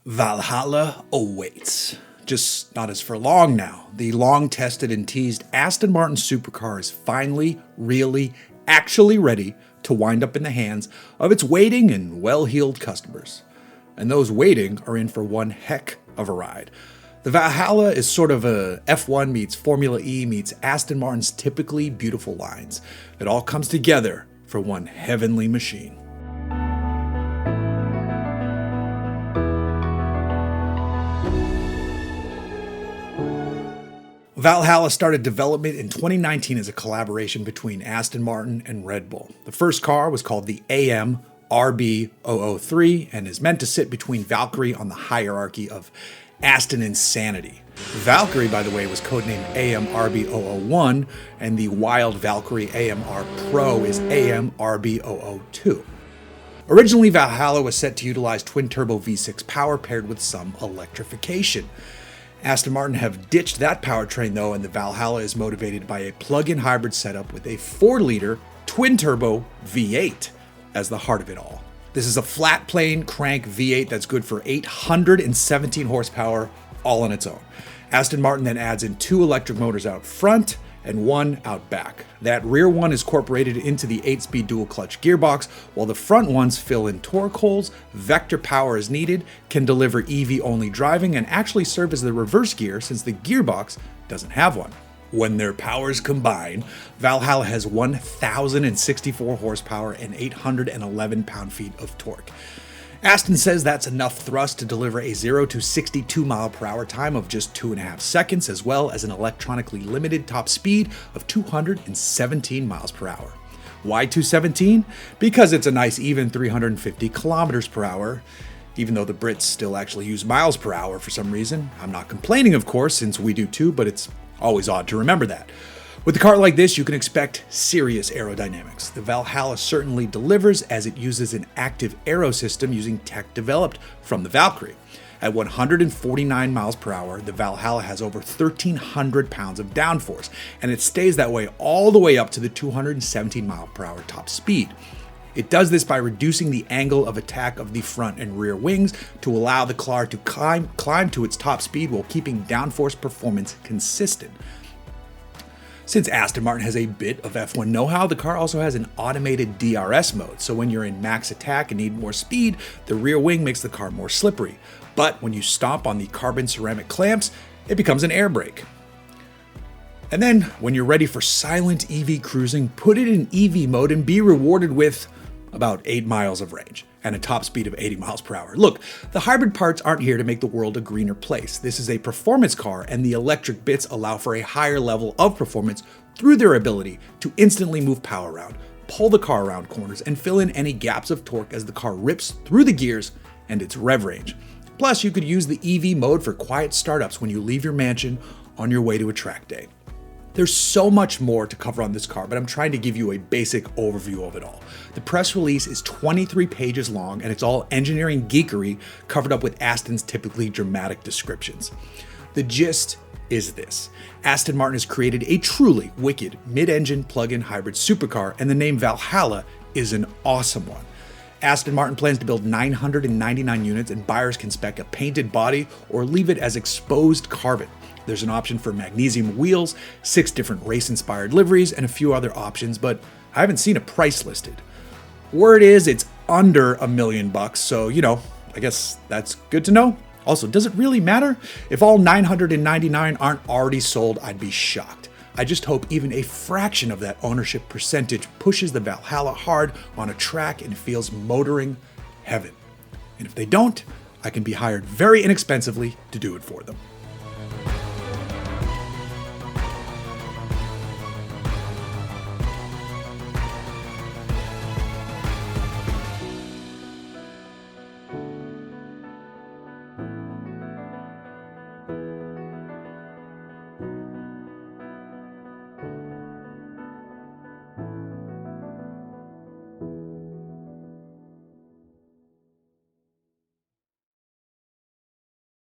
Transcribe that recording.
Valhalla awaits. Just not as for long now. The long-tested and teased Aston Martin supercar is finally, actually ready to wind up in the hands of its waiting and well-heeled customers. And those waiting are in for one heck of a ride. The Valhalla is sort of a F1 meets Formula E meets Aston Martin's typically beautiful lines. It all comes together for one heavenly machine. Valhalla started development in 2019 as a collaboration between Aston Martin and Red Bull. The first car was called the AM RB003 and is meant to sit between Valkyrie on the hierarchy of Aston insanity. Valkyrie, by the way, was codenamed AM RB001, and the Wild Valkyrie AMR Pro is AM RB002. Originally, Valhalla was set to utilize twin-turbo V6 power paired with some electrification. Aston Martin have ditched that powertrain though, and the Valhalla is motivated by a plug-in hybrid setup with a 4-liter twin-turbo V8 as the heart of it all. This is a flat plane crank V8 that's good for 817 horsepower all on its own. Aston Martin then adds in 2 electric motors out front and 1 out back. That rear one is incorporated into the 8-speed dual-clutch gearbox, while the front ones fill in torque holes, vector power as needed, can deliver EV-only driving, and actually serve as the reverse gear since the gearbox doesn't have one. When their powers combine, Valhalla has 1,064 horsepower and 811 pound-feet of torque. Aston says that's enough thrust to deliver a 0 to 62 mile per hour time of just 2.5 seconds, as well as an electronically limited top speed of 217 miles per hour. Why 217? Because it's a nice even 350 kilometers per hour, even though the Brits still actually use miles per hour for some reason. I'm not complaining, of course, since we do too, but it's always odd to remember that. With a car like this, you can expect serious aerodynamics. The Valhalla certainly delivers, as it uses an active aero system using tech developed from the Valkyrie. At 149 miles per hour, the Valhalla has over 1,300 pounds of downforce, and it stays that way all the way up to the 217 mile per hour top speed. It does this by reducing the angle of attack of the front and rear wings to allow the car to climb to its top speed while keeping downforce performance consistent. Since Aston Martin has a bit of F1 know-how, the car also has an automated DRS mode, so when you're in max attack and need more speed, the rear wing makes the car more slippery. But when you stomp on the carbon ceramic clamps, it becomes an air brake. And then, when you're ready for silent EV cruising, put it in EV mode and be rewarded with about 8 miles of range and a top speed of 80 miles per hour. Look, the hybrid parts aren't here to make the world a greener place. This is a performance car, and the electric bits allow for a higher level of performance through their ability to instantly move power around, pull the car around corners, and fill in any gaps of torque as the car rips through the gears and its rev range. Plus, you could use the EV mode for quiet startups when you leave your mansion on your way to a track day. There's so much more to cover on this car, but I'm trying to give you a basic overview of it all. The press release is 23 pages long, and it's all engineering geekery covered up with Aston's typically dramatic descriptions. The gist is this: Aston Martin has created a truly wicked mid-engine plug-in hybrid supercar, and the name Valhalla is an awesome one. Aston Martin plans to build 999 units, and buyers can spec a painted body or leave it as exposed carbon. There's an option for magnesium wheels, 6 different race-inspired liveries, and a few other options, but I haven't seen a price listed. Word is it's under $1 million, so I guess that's good to know. Also, does it really matter? If all 999 aren't already sold, I'd be shocked. I just hope even a fraction of that ownership percentage pushes the Valhalla hard on a track and feels motoring heaven. And if they don't, I can be hired very inexpensively to do it for them.